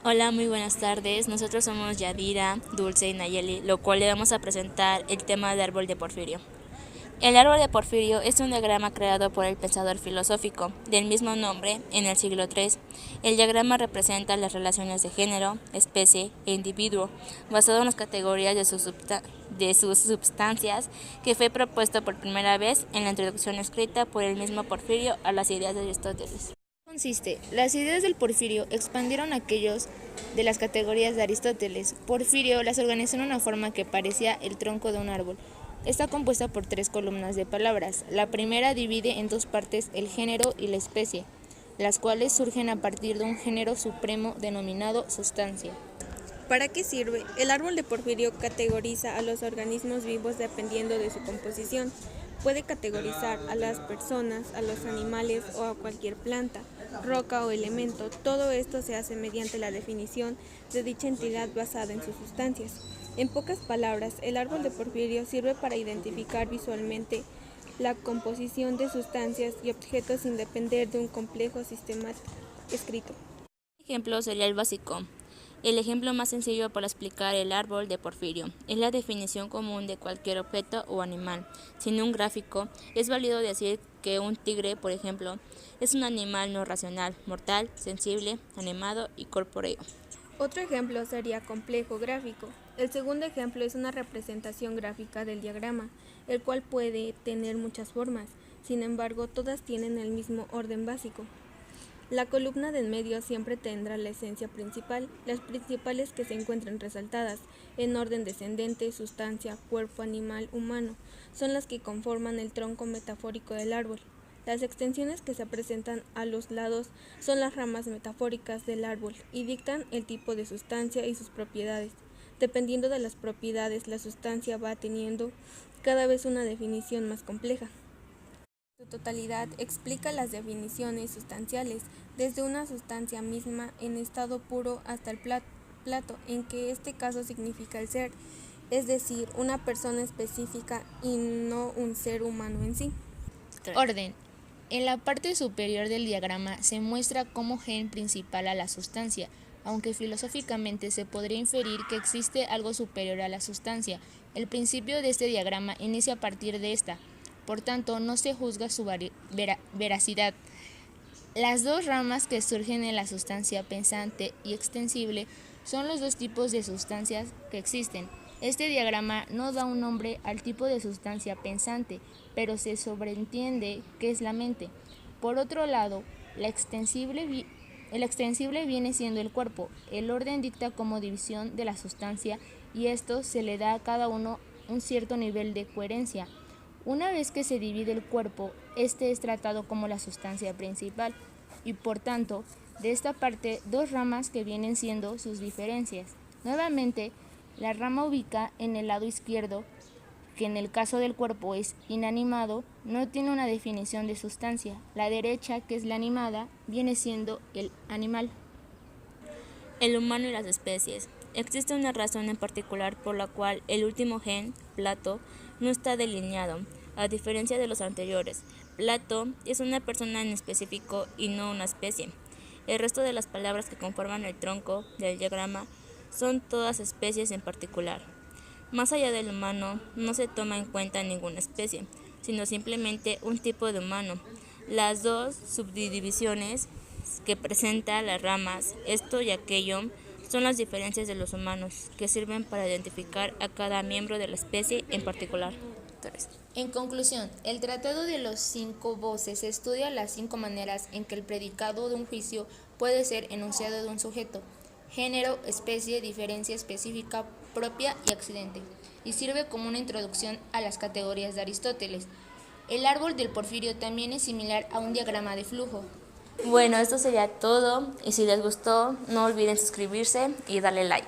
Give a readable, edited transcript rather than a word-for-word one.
Hola, muy buenas tardes. Nosotros somos Yadira, Dulce y Nayeli, lo cual le vamos a presentar el tema del árbol de Porfirio. El árbol de Porfirio es un diagrama creado por el pensador filosófico del mismo nombre en el siglo III. El diagrama representa las relaciones de género, especie e individuo, basado en las categorías de sus substancias, que fue propuesto por primera vez en la introducción escrita por el mismo Porfirio a las ideas de Aristóteles. Consiste. Las ideas del Porfirio expandieron aquellos de las categorías de Aristóteles. Porfirio las organizó en una forma que parecía el tronco de un árbol. Está compuesta por 3 columnas de palabras. La primera divide en 2 partes el género y la especie, las cuales surgen a partir de un género supremo denominado sustancia. ¿Para qué sirve? El árbol de Porfirio categoriza a los organismos vivos dependiendo de su composición. Puede categorizar a las personas, a los animales o a cualquier planta, roca o elemento. Todo esto se hace mediante la definición de dicha entidad basada en sus sustancias. En pocas palabras, el árbol de Porfirio sirve para identificar visualmente la composición de sustancias y objetos sin depender de un complejo sistema escrito. Ejemplo sería el básico. El ejemplo más sencillo para explicar el árbol de Porfirio es la definición común de cualquier objeto o animal. Sin un gráfico, es válido decir que un tigre, por ejemplo, es un animal no racional, mortal, sensible, animado y corpóreo. Otro ejemplo sería complejo gráfico. El segundo ejemplo es una representación gráfica del diagrama, el cual puede tener muchas formas, sin embargo todas tienen el mismo orden básico. La columna del medio siempre tendrá la esencia principal, las principales que se encuentran resaltadas, en orden descendente, sustancia, cuerpo animal, humano, son las que conforman el tronco metafórico del árbol. Las extensiones que se presentan a los lados son las ramas metafóricas del árbol y dictan el tipo de sustancia y sus propiedades. Dependiendo de las propiedades, la sustancia va teniendo cada vez una definición más compleja. Su totalidad explica las definiciones sustanciales, desde una sustancia misma en estado puro hasta el plato, en que este caso significa el ser, es decir, una persona específica y no un ser humano en sí. Orden. En la parte superior del diagrama se muestra como gen principal a la sustancia, aunque filosóficamente se podría inferir que existe algo superior a la sustancia. El principio de este diagrama inicia a partir de esta, por tanto no se juzga su veracidad. Las 2 ramas que surgen en la sustancia pensante y extensible son los 2 tipos de sustancias que existen. Este diagrama no da un nombre al tipo de sustancia pensante, pero se sobreentiende que es la mente. Por otro lado, el extensible viene siendo el cuerpo. El orden dicta como división de la sustancia y esto se le da a cada uno un cierto nivel de coherencia. Una vez que se divide el cuerpo, este es tratado como la sustancia principal y por tanto, de esta parte 2 ramas que vienen siendo sus diferencias. Nuevamente, la rama ubica en el lado izquierdo, que en el caso del cuerpo es inanimado, no tiene una definición de sustancia. La derecha, que es la animada, viene siendo el animal. El humano y las especies. Existe una razón en particular por la cual el último gen, Plato, no está delineado, a diferencia de los anteriores. Plato es una persona en específico y no una especie. El resto de las palabras que conforman el tronco del diagrama son todas especies en particular. Más allá del humano, no se toma en cuenta ninguna especie, sino simplemente un tipo de humano. Las 2 subdivisiones que presenta las ramas, esto y aquello, son las diferencias de los humanos, que sirven para identificar a cada miembro de la especie en particular. En conclusión, el Tratado de los 5 voces estudia las 5 maneras en que el predicado de un juicio puede ser enunciado de un sujeto: género, especie, diferencia específica, propia y accidente, y sirve como una introducción a las categorías de Aristóteles. El árbol del Porfirio también es similar a un diagrama de flujo. Bueno, esto sería todo y si les gustó no olviden suscribirse y darle like.